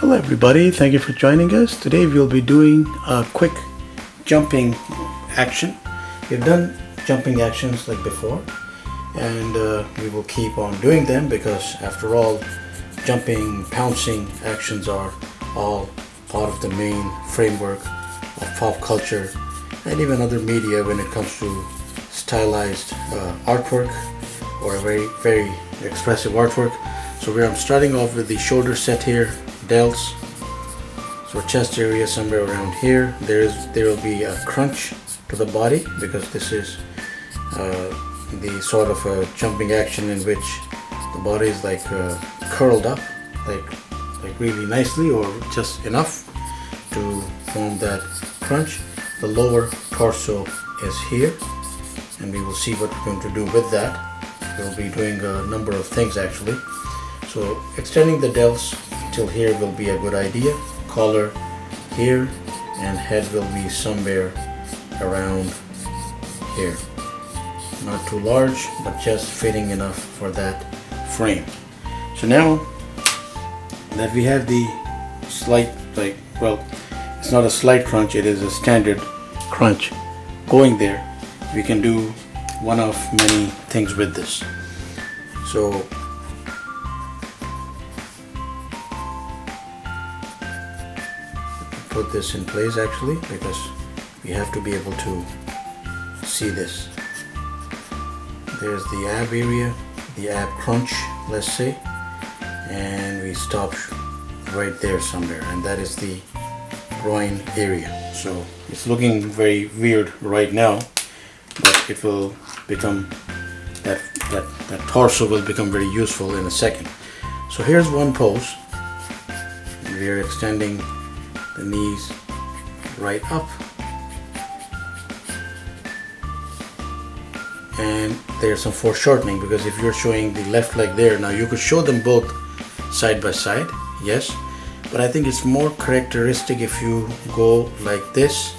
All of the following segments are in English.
Hello everybody, thank you for joining us. Today we'll be doing a quick jumping action. We've done jumping actions like before, and we will keep on doing them because after all, jumping, pouncing actions are all part of the main framework of pop culture and even other media when it comes to stylized artwork or a very expressive artwork. So I'm starting off with the shoulder set here, delts. So chest area somewhere around here. There will be a crunch to the body because this is the sort of a jumping action in which the body is like curled up, like really nicely or just enough to form that crunch. The lower torso is here, and we will see what we're going to do with that. We'll be doing a number of things actually. So extending the delts till here will be a good idea. Collar here, and head will be somewhere around here. Not too large, but just fitting enough for that frame. So now that we have the slight, it's not a slight crunch, it is a standard crunch going there, we can do one of many things with this. So put this in place actually because we have to be able to see this. There's the ab area, the ab crunch, let's say, and we stop right there somewhere, and that is the groin area. So it's looking very weird right now, but it will become that torso will become very useful in a second. So here's one pose, and we are extending the knees right up, and there's some foreshortening because if you're showing the left leg there, now you could show them both side by side, yes, but I think it's more characteristic if you go like this,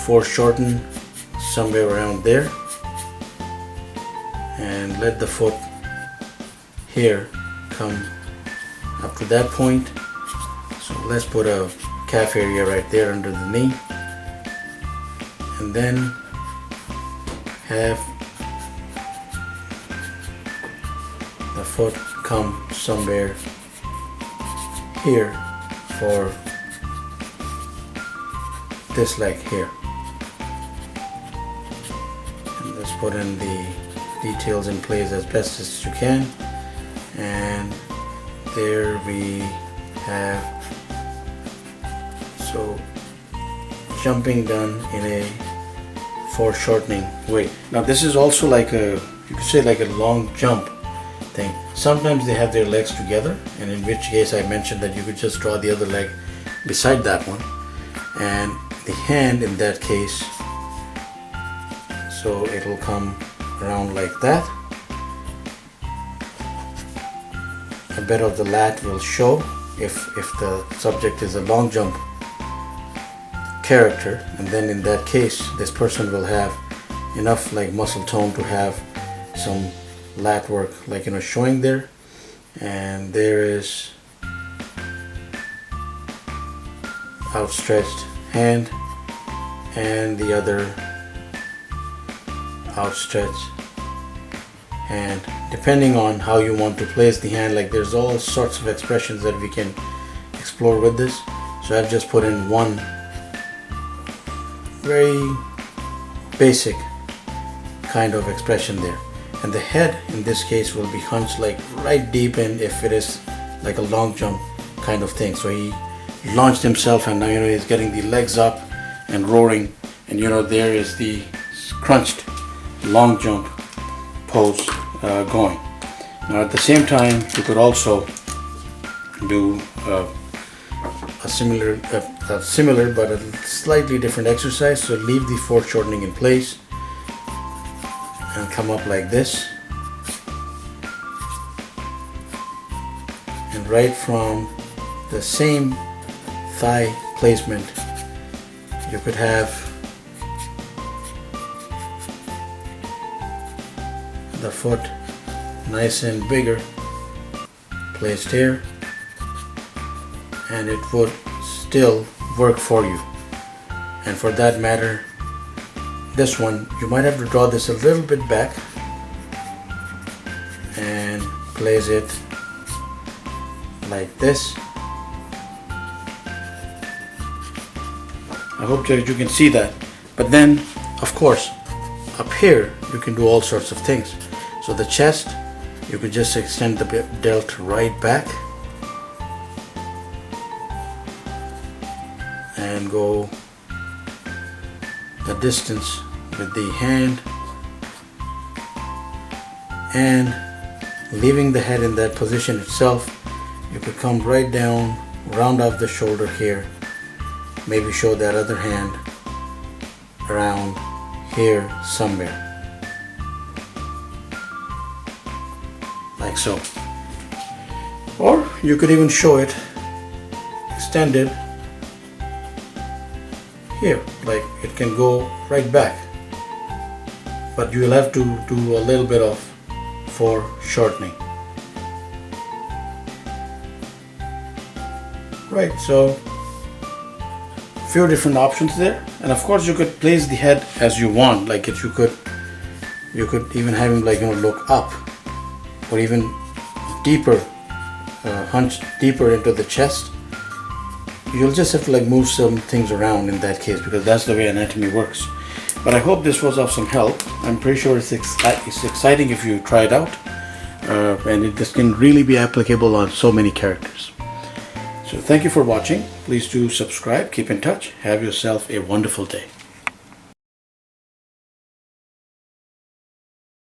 foreshorten somewhere around there, and let the foot here come up to that point. So let's put a calf area right there under the knee, and then have the foot come somewhere here for this leg here. And let's put in the details in place as best as you can, and there we have so jumping done in a foreshortening way. Now this is also like you could say like a long jump thing. Sometimes they have their legs together, and in which case I mentioned that you could just draw the other leg beside that one, and the hand in that case, so it will come around like that. A bit of the lat will show if the subject is a long jump character, and then in that case this person will have enough like muscle tone to have some lat work, like showing there, and there is outstretched hand and the other outstretched hand, depending on how you want to place the hand. Like there's all sorts of expressions that we can explore with this, so I've just put in one very basic kind of expression there. And the head in this case will be hunched like right deep in if it is like a long jump kind of thing. So he launched himself, and now he's getting the legs up and roaring, and there is the crunched long jump pose going. Now at the same time you could also do a similar but a slightly different exercise. So leave the foreshortening in place and come up like this, and right from the same thigh placement you could have the foot nice and bigger placed here, and it would still work for you. And for that matter, this one, you might have to draw this a little bit back and place it like this. I hope that you can see that. But then, of course, up here you can do all sorts of things. So the chest, you could just extend the delt right back and go the distance with the hand, and leaving the head in that position itself, you could come right down, round off the shoulder here, maybe show that other hand around here somewhere, like so. Or you could even show it extended here, like it can go right back, but you will have to do a little bit of foreshortening. Right, so few different options there, and of course you could place the head as you want. Like if you could even have him, like, look up, or even deeper, hunch deeper into the chest. You'll just have to like move some things around in that case, because that's the way anatomy works. But I hope this was of some help. I'm pretty sure it's exciting if you try it out, and this can really be applicable on so many characters. So thank you for watching. Please do subscribe, keep in touch, have yourself a wonderful day.